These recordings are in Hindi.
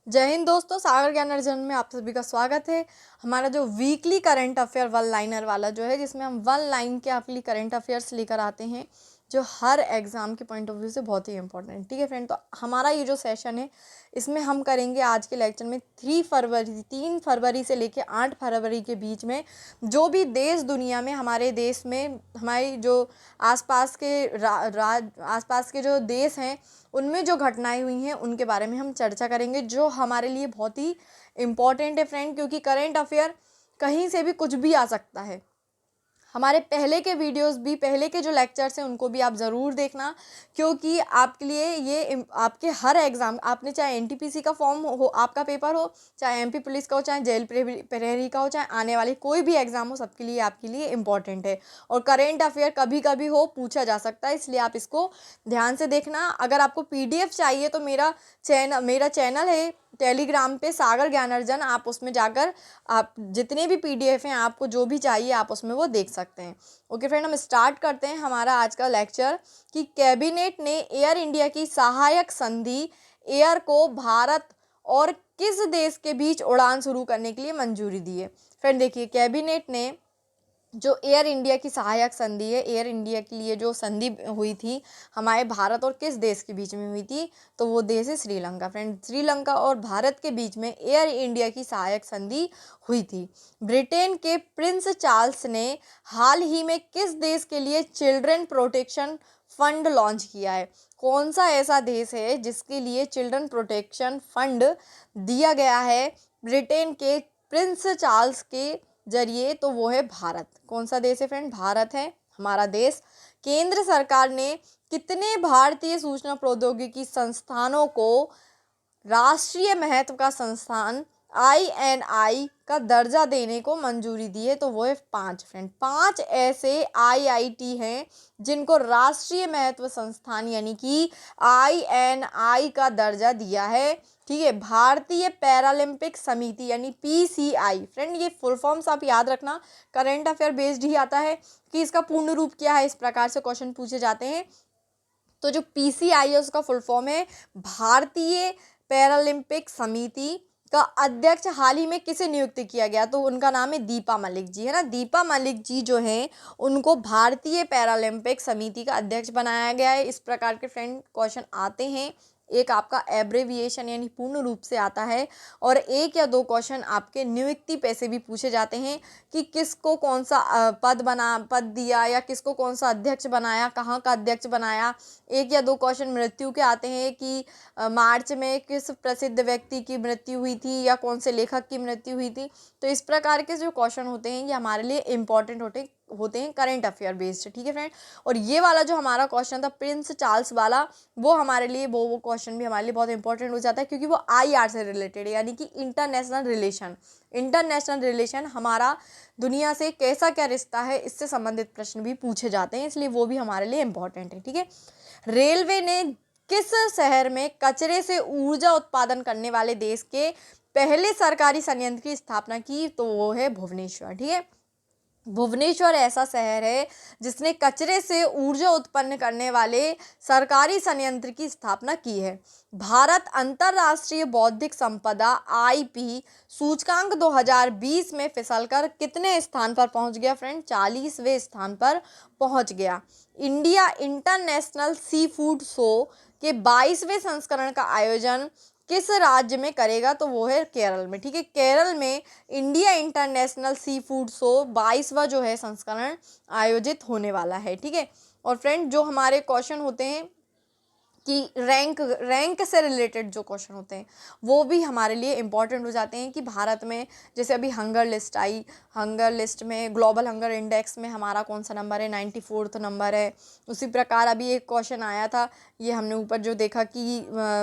जय हिंद दोस्तों, सागर ज्ञान अर्जन में आप सभी का स्वागत है। हमारा जो weekly current affair one liner वाला जो है, जिसमें हम वन लाइन के आपके लिए करंट अफेयर्स लेकर आते हैं जो हर एग्ज़ाम के पॉइंट ऑफ व्यू से बहुत ही इंपॉर्टेंट। ठीक है फ्रेंड, तो हमारा ये जो सेशन है इसमें हम करेंगे आज के लेक्चर में 3 फरवरी से लेकर 8 फरवरी के बीच में जो भी देश दुनिया में, हमारे देश में, हमारी जो आसपास के आसपास के जो देश हैं उनमें जो घटनाएं हुई हैं उनके बारे में हम चर्चा करेंगे, जो हमारे लिए बहुत ही इम्पॉर्टेंट है फ्रेंड। क्योंकि करंट अफेयर कहीं से भी कुछ भी आ सकता है। हमारे पहले के वीडियोस भी, पहले के जो लेक्चर्स हैं उनको भी आप ज़रूर देखना, क्योंकि आपके लिए ये आपके हर एग्ज़ाम, आपने चाहे एनटीपीसी का फॉर्म हो, आपका पेपर हो, चाहे एमपी पुलिस का हो, चाहे जेल प्रहरी का हो, चाहे आने वाली कोई भी एग्ज़ाम हो, सबके लिए आपके लिए इम्पॉर्टेंट है। और करेंट अफेयर कभी कभी हो पूछा जा सकता है, इसलिए आप इसको ध्यान से देखना। अगर आपको पीडीएफ चाहिए तो मेरा चैनल है टेलीग्राम पे, सागर ज्ञानार्जन, आप उसमें जाकर आप जितने भी पीडीएफ हैं, आपको जो भी चाहिए आप उसमें वो देख सकते हैं। ओके फ्रेंड, हम स्टार्ट करते हैं हमारा आज का लेक्चर कि कैबिनेट ने एयर इंडिया की सहायक संधि एयर को भारत और किस देश के बीच उड़ान शुरू करने के लिए मंजूरी दी है। फ्रेंड देखिए, कैबिनेट ने जो एयर इंडिया की सहायक संधि है, एयर इंडिया के लिए जो संधि हुई थी हमारे भारत और किस देश के बीच में हुई थी, तो वो देश है श्रीलंका। फ्रेंड, श्रीलंका और भारत के बीच में एयर इंडिया की सहायक संधि हुई थी। ब्रिटेन के प्रिंस चार्ल्स ने हाल ही में किस देश के लिए चिल्ड्रन प्रोटेक्शन फंड लॉन्च किया है? कौन सा ऐसा देश है जिसके लिए चिल्ड्रन प्रोटेक्शन फंड दिया गया है ब्रिटेन के प्रिंस चार्ल्स के जरिए? तो वो है भारत। कौन सा देश है फ्रेंड? भारत है हमारा देश। केंद्र सरकार ने कितने भारतीय सूचना प्रौद्योगिकी संस्थानों को राष्ट्रीय महत्व का संस्थान INI का दर्जा देने को मंजूरी दी है? तो वो है 5 फ्रेंड। 5 ऐसे IIT हैं जिनको राष्ट्रीय महत्व संस्थान यानी कि INI का दर्जा दिया है। ठीक है, भारतीय पैरालंपिक समिति यानी PCI। फ्रेंड, ये फुल फॉर्म्स आप याद रखना, करंट अफेयर बेस्ड ही आता है कि इसका पूर्ण रूप क्या है, इस प्रकार से क्वेश्चन पूछे जाते हैं। तो जो PCI है उसका फुल फॉर्म है भारतीय पैरालंपिक समिति का अध्यक्ष हाल ही में किसे नियुक्त किया गया? तो उनका नाम है दीपा मलिक जी, है ना। दीपा मलिक जी जो हैं उनको भारतीय पैरालंपिक समिति का अध्यक्ष बनाया गया है। इस प्रकार के फ्रेंड क्वेश्चन आते हैं। एक आपका एब्रेविएशन यानी पूर्ण रूप से आता है, और 1 या 2 क्वेश्चन आपके नियुक्ति पे से भी पूछे जाते हैं कि किसको कौन सा पद दिया, या किसको कौन सा अध्यक्ष बनाया, कहाँ का अध्यक्ष बनाया। 1 या 2 क्वेश्चन मृत्यु के आते हैं कि मार्च में किस प्रसिद्ध व्यक्ति की मृत्यु हुई थी या कौन से लेखक की मृत्यु हुई थी। तो इस प्रकार के जो क्वेश्चन होते हैं ये हमारे लिए इम्पॉर्टेंट होते हैं करंट अफेयर बेस्ड। ठीक है फ्रेंड, और ये वाला जो हमारा क्वेश्चन था प्रिंस चार्ल्स वाला, वो हमारे लिए वो क्वेश्चन भी हमारे लिए बहुत इंपॉर्टेंट हो जाता है, क्योंकि वो IR से रिलेटेड है, यानी कि इंटरनेशनल रिलेशन हमारा दुनिया से कैसा क्या रिश्ता है, इससे संबंधित प्रश्न भी पूछे जाते हैं, इसलिए वो भी हमारे लिए इम्पॉर्टेंट है। ठीक है, रेलवे ने किस शहर में कचरे से ऊर्जा उत्पादन करने वाले देश के पहले सरकारी संयंत्र की स्थापना की? तो वो है भुवनेश्वर। ठीक है, भुवनेश्वर ऐसा शहर है जिसने कचरे से ऊर्जा उत्पन्न करने वाले सरकारी संयंत्र की स्थापना की है। भारत अंतर्राष्ट्रीय बौद्धिक संपदा IP सूचकांक 2020 में फिसलकर कितने स्थान पर पहुंच गया? फ्रेंड, 40वें स्थान पर पहुंच गया। India international sea food show के 22वें संस्करण का आयोजन किस राज्य में करेगा? तो वो है केरल में। ठीक है, केरल में India international sea food show 22वां जो है संस्करण आयोजित होने वाला है। ठीक है, और फ्रेंड जो हमारे क्वेश्चन होते हैं कि रैंक से रिलेटेड जो क्वेश्चन होते हैं वो भी हमारे लिए इम्पॉर्टेंट हो जाते हैं कि भारत में जैसे अभी हंगर लिस्ट आई, हंगर लिस्ट में ग्लोबल हंगर इंडेक्स में हमारा कौन सा नंबर है? 94 नंबर है। उसी प्रकार अभी एक क्वेश्चन आया था, ये हमने ऊपर जो देखा कि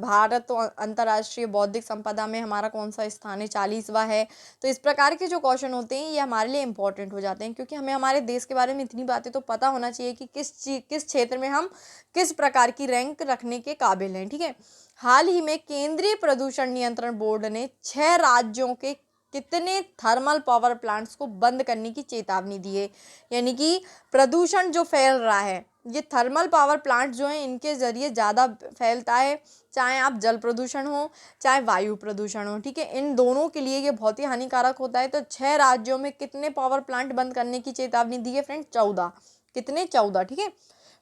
भारत तो अंतर्राष्ट्रीय बौद्धिक संपदा में हमारा कौन सा स्थान है? 40वां है। तो इस प्रकार के जो क्वेश्चन होते हैं ये हमारे लिए इम्पॉर्टेंट हो जाते हैं, क्योंकि हमें हमारे देश के बारे में इतनी बातें तो पता होना चाहिए कि किस क्षेत्र में हम किस प्रकार की रैंक रखने के काबिल हैं। ठीक है, हाल ही में केंद्रीय प्रदूषण नियंत्रण बोर्ड ने 6 राज्यों के कितने थर्मल पावर प्लांट्स को बंद करने की चेतावनी दी है? यानी कि प्रदूषण जो फैल रहा है ये थर्मल पावर प्लांट जो हैं इनके ज़रिए ज़्यादा फैलता है, चाहे आप जल प्रदूषण हो चाहे वायु प्रदूषण हो, ठीक है, इन दोनों के लिए ये बहुत ही हानिकारक होता है। तो 6 राज्यों में कितने पावर प्लांट बंद करने की चेतावनी दी है फ्रेंड? 14। कितने? 14, ठीक है।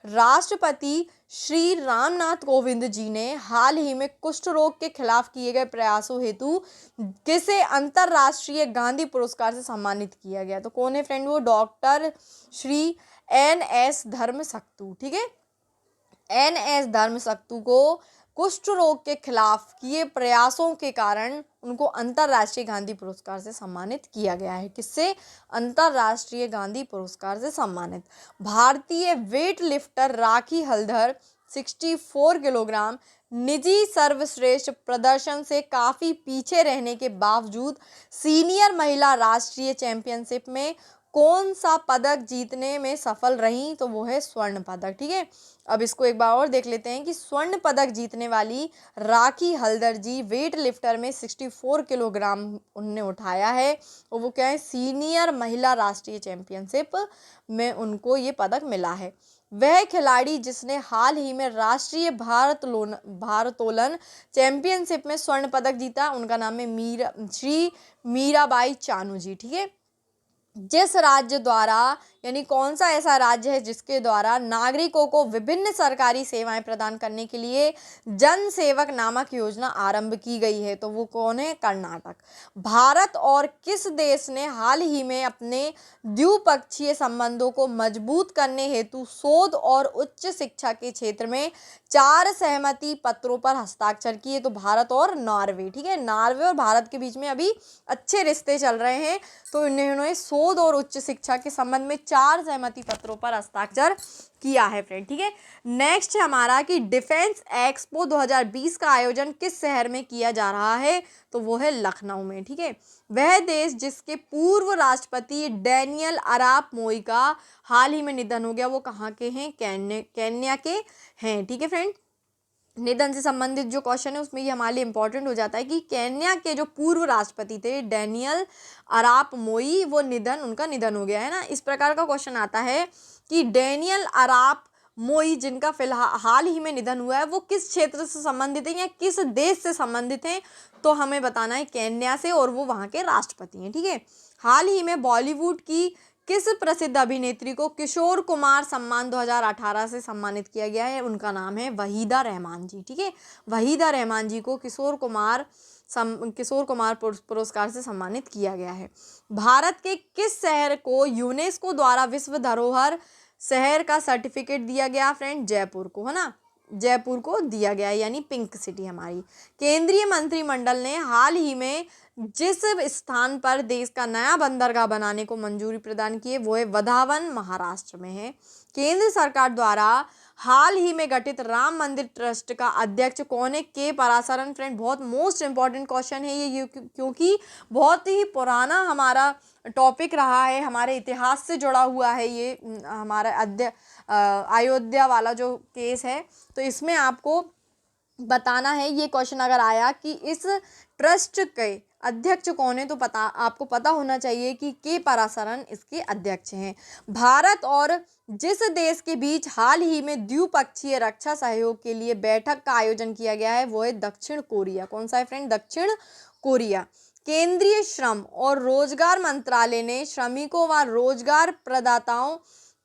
राष्ट्रपति श्री रामनाथ कोविंद जी ने हाल ही में कुष्ठ रोग के खिलाफ किए गए प्रयासों हेतु किसे अंतरराष्ट्रीय गांधी पुरस्कार से सम्मानित किया गया? तो कौन है फ्रेंड? वो डॉक्टर श्री NS धर्मसक्तु, ठीक है। NS धर्मसक्तु को कुष्ठ रोग के खिलाफ किए प्रयासों के कारण उनको अंतरराष्ट्रीय गांधी पुरस्कार से सम्मानित किया गया है। किससे? अंतरराष्ट्रीय गांधी पुरस्कार से सम्मानित। भारतीय वेट लिफ्टर राखी हल्दर 64 किलोग्राम निजी सर्वश्रेष्ठ प्रदर्शन से काफ़ी पीछे रहने के बावजूद सीनियर महिला राष्ट्रीय चैंपियनशिप में कौन सा पदक जीतने में सफल रही? तो वो है स्वर्ण पदक, ठीक है। अब इसको एक बार और देख लेते हैं कि स्वर्ण पदक जीतने वाली राखी हल्दर जी वेट लिफ्टर में 64 किलोग्राम उनने उठाया है, और वो क्या है? सीनियर महिला राष्ट्रीय चैंपियनशिप में उनको ये पदक मिला है। वह खिलाड़ी जिसने हाल ही में राष्ट्रीय भारोत्तोलन चैंपियनशिप में स्वर्ण पदक जीता, उनका नाम है श्री मीराबाई चानू जी, ठीक है। जिस राज्य द्वारा, यानी कौन सा ऐसा राज्य है जिसके द्वारा नागरिकों को विभिन्न सरकारी सेवाएं प्रदान करने के लिए जन सेवक नामक योजना आरंभ की गई है? तो वो कौन है? कर्नाटक। भारत और किस देश ने हाल ही में अपने द्विपक्षीय संबंधों को मजबूत करने हेतु शोध और उच्च शिक्षा के क्षेत्र में 4 सहमति पत्रों पर हस्ताक्षर किए? तो भारत और नॉर्वे, ठीक है। नॉर्वे और भारत के बीच में अभी अच्छे रिश्ते चल रहे हैं, तो इन्होंने शोध और उच्च शिक्षा के संबंध में 4 सहमति पत्रों पर हस्ताक्षर किया है फ्रेंड, ठीक है। नेक्स्ट है हमारा कि डिफेंस एक्सपो 2020 का आयोजन किस शहर में किया जा रहा है? तो वो है लखनऊ में, ठीक है। वह देश जिसके पूर्व राष्ट्रपति डैनियल अराप मोई का हाल ही में निधन हो गया, वो कहाँ के हैं? केन्या के हैं, ठीक है फ्रेंड। निधन से संबंधित जो क्वेश्चन है उसमें ये हमारे लिए इंपॉर्टेंट हो जाता है कि केन्या के जो पूर्व राष्ट्रपति थे डैनियल अराप मोई, वो उनका निधन हो गया है ना। इस प्रकार का क्वेश्चन आता है कि डैनियल अराप मोई जिनका फिलहाल हाल ही में निधन हुआ है, वो किस क्षेत्र से संबंधित है या किस देश से संबंधित हैं? तो हमें बताना है केन्या से, और वो वहाँ के राष्ट्रपति हैं, ठीक है। हाल ही में बॉलीवुड की किस प्रसिद्ध अभिनेत्री को किशोर कुमार सम्मान 2018 से सम्मानित किया गया है? उनका नाम है वहीदा रहमान जी, ठीक है। वहीदा रहमान जी को किशोर कुमार पुरस्कार से सम्मानित किया गया है। भारत के किस शहर को यूनेस्को द्वारा विश्व धरोहर शहर का सर्टिफिकेट दिया गया फ्रेंड? जयपुर को, है ना, जयपुर को दिया गया, यानी पिंक सिटी हमारी। केंद्रीय मंत्रिमंडल ने हाल ही में जिस स्थान पर देश का नया बंदरगाह बनाने को मंजूरी प्रदान की है, वो है वधावन, महाराष्ट्र में है। केंद्र सरकार द्वारा हाल ही में गठित राम मंदिर ट्रस्ट का अध्यक्ष कौन है? के पराशरन फ्रेंड। बहुत मोस्ट इंपॉर्टेंट क्वेश्चन है ये, क्योंकि बहुत ही पुराना हमारा टॉपिक रहा है, हमारे इतिहास से जुड़ा हुआ है ये हमारा अयोध्या वाला जो केस है। तो इसमें आपको बताना है, ये क्वेश्चन अगर आया कि इस ट्रस्ट के अध्यक्ष कौन है, तो आपको पता होना चाहिए कि के पराशरन इसके अध्यक्ष हैं। भारत और जिस देश के बीच हाल ही में द्विपक्षीय रक्षा सहयोग के लिए बैठक का आयोजन किया गया है, वो है दक्षिण कोरिया। कौन सा है फ्रेंड? दक्षिण कोरिया। केंद्रीय श्रम और रोजगार मंत्रालय ने श्रमिकों व रोजगार प्रदाताओं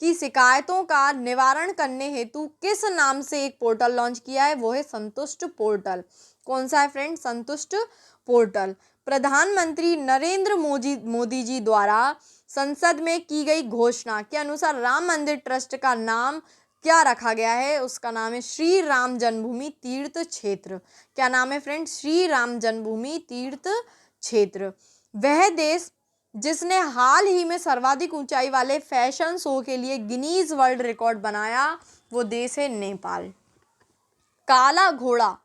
की शिकायतों का निवारण करने हेतु किस नाम से एक पोर्टल लॉन्च किया है? वो है संतुष्ट पोर्टल। कौन सा है फ्रेंड? संतुष्ट पोर्टल। प्रधानमंत्री नरेंद्र मोदी जी द्वारा संसद में की गई घोषणा के अनुसार राम मंदिर ट्रस्ट का नाम क्या रखा गया है? उसका नाम है श्री राम जन्मभूमि तीर्थ क्षेत्र। क्या नाम है फ्रेंड? श्री राम जन्मभूमि तीर्थ क्षेत्र। वह देश जिसने हाल ही में सर्वाधिक ऊंचाई वाले फैशन शो के लिए गिनीज वर्ल्ड रिकॉर्ड बनाया, वो देश है नेपाल। काला घोड़ा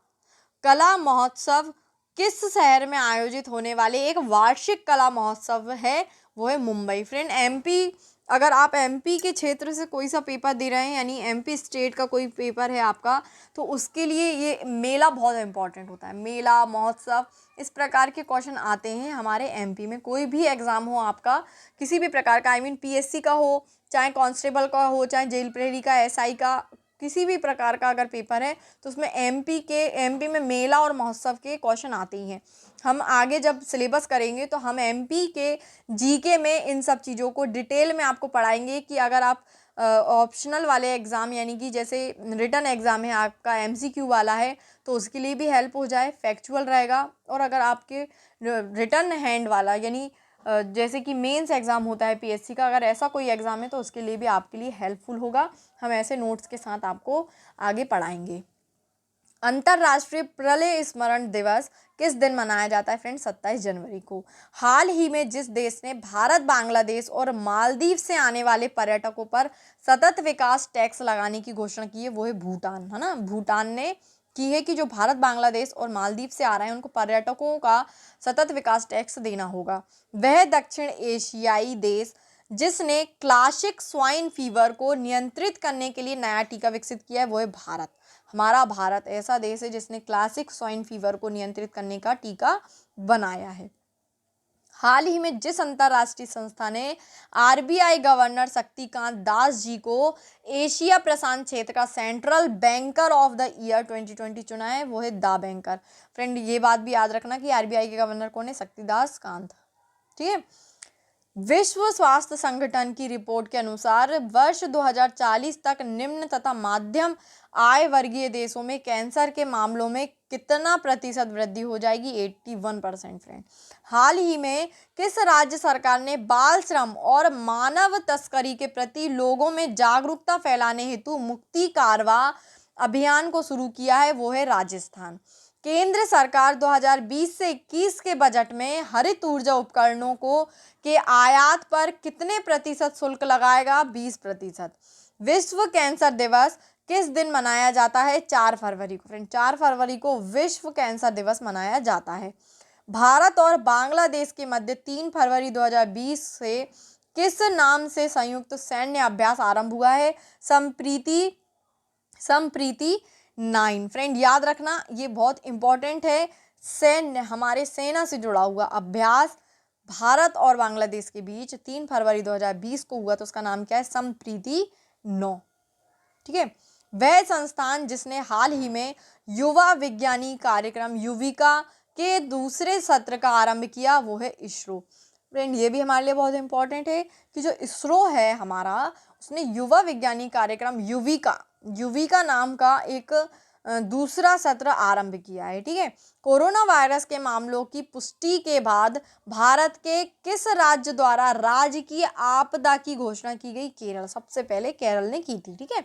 कला महोत्सव किस शहर में आयोजित होने वाले एक वार्षिक कला महोत्सव है? वो है मुंबई फ्रेंड। MP अगर आप एमपी के क्षेत्र से कोई सा पेपर दे रहे हैं, यानी एमपी स्टेट का कोई पेपर है आपका, तो उसके लिए ये मेला बहुत इंपॉर्टेंट होता है। मेला, महोत्सव, इस प्रकार के क्वेश्चन आते हैं हमारे एमपी में। कोई भी एग्ज़ाम हो आपका किसी भी प्रकार का, आई मीन पीएससी का हो, चाहे कांस्टेबल का हो, चाहे जेल प्रहरी का, एसआई का, किसी भी प्रकार का अगर पेपर है तो उसमें एमपी में मेला और महोत्सव के क्वेश्चन आते ही हैं। हम आगे जब सिलेबस करेंगे तो हम एमपी के जीके में इन सब चीज़ों को डिटेल में आपको पढ़ाएंगे कि अगर आप ऑप्शनल वाले एग्ज़ाम, यानी कि जैसे रिटन एग्ज़ाम है आपका, एमसीक्यू वाला है, तो उसके लिए भी हेल्प हो जाए, फैक्चुअल रहेगा। और अगर आपके रिटन हैंड वाला, यानी जैसे कि मेंस एग्ज़ाम होता है पीएससी का, अगर ऐसा कोई एग्ज़ाम है तो उसके लिए भी आपके लिए हेल्पफुल होगा। हम ऐसे नोट्स के साथ आपको आगे पढ़ाएंगे। अंतर्राष्ट्रीय प्रलय स्मरण दिवस किस दिन मनाया जाता है फ्रेंड्स? 27 जनवरी को। हाल ही में जिस देश ने भारत, बांग्लादेश और मालदीव से आने वाले पर्यटकों पर सतत विकास टैक्स लगाने की घोषणा की है वो है भूटान, है ना। भूटान ने की है कि जो भारत, बांग्लादेश और मालदीव से आ रहे हैं उनको पर्यटकों का सतत विकास टैक्स देना होगा। वह दक्षिण एशियाई देश जिसने क्लासिक स्वाइन फीवर को नियंत्रित करने के लिए नया टीका विकसित किया है वो है भारत। हमारा भारत ऐसा देश है जिसने क्लासिक स्वाइन फीवर को नियंत्रित करने का टीका बनाया है। हाल ही में जिस अंतर्राष्ट्रीय संस्था ने आरबीआई गवर्नर शक्तिकांत दास जी को एशिया प्रशांत क्षेत्र का central banker of the year 2020 चुना है वो है द बैंकर। फ्रेंड ये बात भी याद रखना कि आरबीआई के गवर्नर कौन है? शक्तिदास कांत, ठीक है। विश्व स्वास्थ्य संगठन की रिपोर्ट के अनुसार वर्ष 2040 तक निम्न तथा माध्यम आय वर्गीय देशों में कैंसर के मामलों में कितना प्रतिशत वृद्धि हो जाएगी? 81%। फ्रेंड, हाल ही में किस राज्य सरकार ने बाल श्रम और मानव तस्करी के प्रति लोगों में जागरूकता फैलाने हेतु मुक्ति कारवा अभियान को शुरू किया है? वो है राजस्थान। केंद्र सरकार 2020 से 21 के बजट में हरित ऊर्जा उपकरणों को के आयात पर कितने प्रतिशत शुल्क लगाएगा? 20%। विश्व कैंसर दिवस किस दिन मनाया जाता है? 4 फरवरी को। फ्रेंड, 4 फरवरी को विश्व कैंसर दिवस मनाया जाता है। भारत और बांग्लादेश के मध्य 3 फरवरी 2020 से किस नाम से संयुक्त सैन्य अभ्यास आरंभ हुआ है? संप्रीति 9। फ्रेंड, याद रखना ये बहुत इंपॉर्टेंट है। सैन्य, हमारे सेना से जुड़ा हुआ अभ्यास भारत और बांग्लादेश के बीच 3 फरवरी 2020 को हुआ, तो उसका नाम क्या है? संप्रीति 9, ठीक है। वह संस्थान जिसने हाल ही में युवा विज्ञानी कार्यक्रम युविका के दूसरे सत्र का आरंभ किया वो है इसरो। फ्रेंड, ये भी हमारे लिए बहुत इंपॉर्टेंट है कि जो इसरो है हमारा, उसने युवा विज्ञानी कार्यक्रम युविका नाम का एक दूसरा सत्र आरंभ किया है, ठीक है। कोरोना वायरस के मामलों की पुष्टि के बाद भारत के किस राज्य द्वारा राजकीय आपदा की घोषणा की गई? केरल, सबसे पहले केरल ने की थी, ठीक है।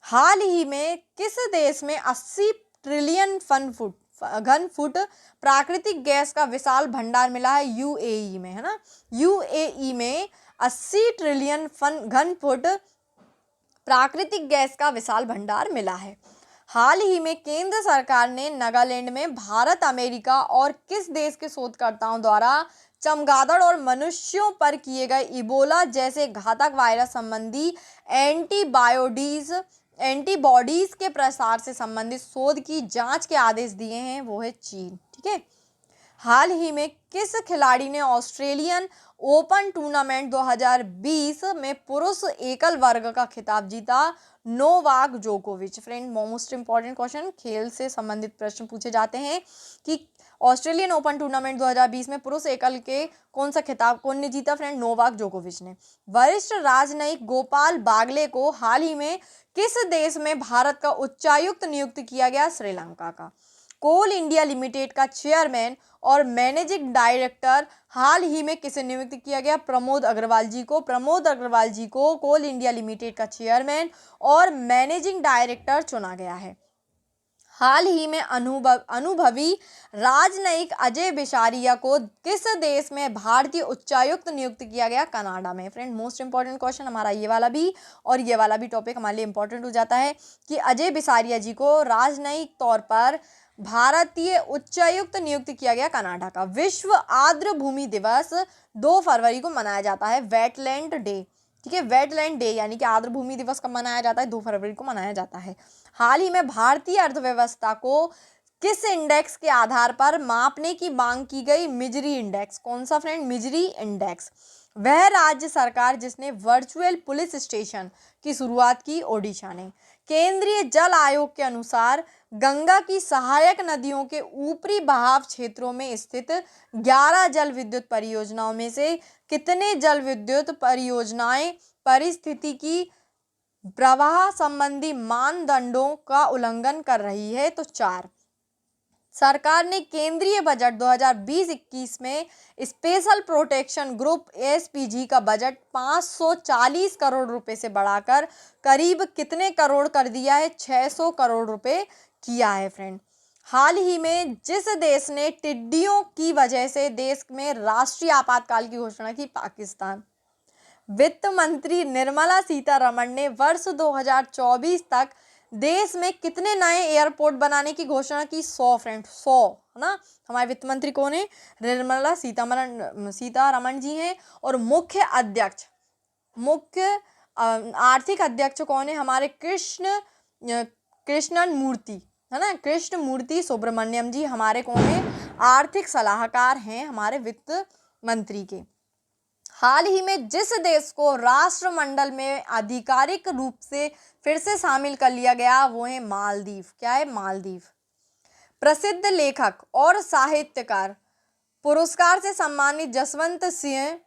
हाल ही में किस देश में 80 ट्रिलियन घन फुट प्राकृतिक गैस का विशाल भंडार मिला है? यूएई में, है ना। यूएई में 80 ट्रिलियन घन फुट प्राकृतिक गैस का विशाल भंडार मिला है। हाल ही में केंद्र सरकार ने नागालैंड में भारत, अमेरिका और किस देश के शोधकर्ताओं द्वारा चमगादड़ और मनुष्यों पर किए गए इबोला जैसे घातक वायरस संबंधी एंटीबॉडीज के प्रसार से संबंधित शोध की जांच के आदेश दिए हैं? वो है चीन, ठीक है। हाल ही में किस खिलाड़ी ने ऑस्ट्रेलियन ओपन टूर्नामेंट 2020 में पुरुष एकल वर्ग का खिताब जीता? नोवाक जोकोविच। फ्रेंड, मोस्ट इंपॉर्टेंट क्वेश्चन, खेल से संबंधित प्रश्न पूछे जाते हैं कि ऑस्ट्रेलियन ओपन टूर्नामेंट 2020 में पुरुष एकल के कौन सा खिताब कौन ने जीता? फ्रेंड, नोवाक जोकोविच ने। वरिष्ठ राजनयिक गोपाल बागले को हाल ही में किस देश में भारत का उच्चायुक्त नियुक्त किया गया? श्रीलंका का। कोल इंडिया लिमिटेड का चेयरमैन और मैनेजिंग डायरेक्टर हाल ही में किसे नियुक्त किया गया? प्रमोद अग्रवाल जी को। प्रमोद अग्रवाल जी को कोल इंडिया लिमिटेड का चेयरमैन और मैनेजिंग डायरेक्टर चुना गया है। हाल ही में अनुभवी राजनयिक अजय बिसारिया को किस देश में भारतीय उच्चायुक्त नियुक्त किया गया? कनाडा में। फ्रेंड, मोस्ट इंपॉर्टेंट क्वेश्चन हमारा ये वाला भी और ये वाला भी टॉपिक हमारे लिए इंपॉर्टेंट हो जाता है कि अजय बिसारिया जी को राजनयिक तौर पर भारतीय उच्चायुक्त नियुक्त किया गया कनाडा का। विश्व आर्द्र भूमि दिवस 2 फरवरी को मनाया जाता है, वेटलैंड डे। ठीक है। वेटलैंड डे यानी कि आर्द्र भूमि दिवस कब मनाया जाता है? 2 फरवरी को मनाया जाता है। हाल ही में भारतीय अर्थव्यवस्था को किस इंडेक्स के आधार पर मापने की मांग की गई? Misery index. कौन सा फ्रेंड? Misery index. वह राज्य सरकार जिसने वर्चुअल पुलिस स्टेशन की शुरुआत की? ओडिशा ने। केंद्रीय जल आयोग के अनुसार गंगा की सहायक नदियों के ऊपरी बहाव क्षेत्रों में स्थित 11 जल विद्युत परियोजनाओं में से कितने जल विद्युत परियोजनाएं पारिस्थितिकी प्रवाह संबंधी मानदंडों का उल्लंघन कर रही है? तो 4। सरकार ने केंद्रीय बजट 2020-21 में स्पेशल प्रोटेक्शन ग्रुप एसपीजी का बजट 540 करोड़ रुपए से बढ़ाकर करीब कितने करोड़ कर दिया है? 600 करोड़ रुपए किया है फ्रेंड। हाल ही में जिस देश ने टिड्डियों की वजह से देश में राष्ट्रीय आपातकाल की घोषणा की? पाकिस्तान। वित्त मंत्री निर्मला सीतारमण ने वर्ष 2024 तक देश में कितने नए एयरपोर्ट बनाने की घोषणा की? 100 फ्रेंड, 100, है ना। हमारे वित्त मंत्री कौन है? निर्मला सीतारमण जी हैं। और मुख्य आर्थिक अध्यक्ष कौन है? हमारे कृष्णन मूर्ति, है ना। कृष्ण मूर्ति सुब्रमण्यम जी हमारे कौन है? आर्थिक सलाहकार हैं हमारे वित्त मंत्री के। हाल ही में जिस देश को राष्ट्रमंडल में आधिकारिक रूप से फिर से शामिल कर लिया गया वो है मालदीव। क्या है? मालदीव। प्रसिद्ध लेखक और साहित्यकार पुरस्कार से सम्मानित जसवंत सिंह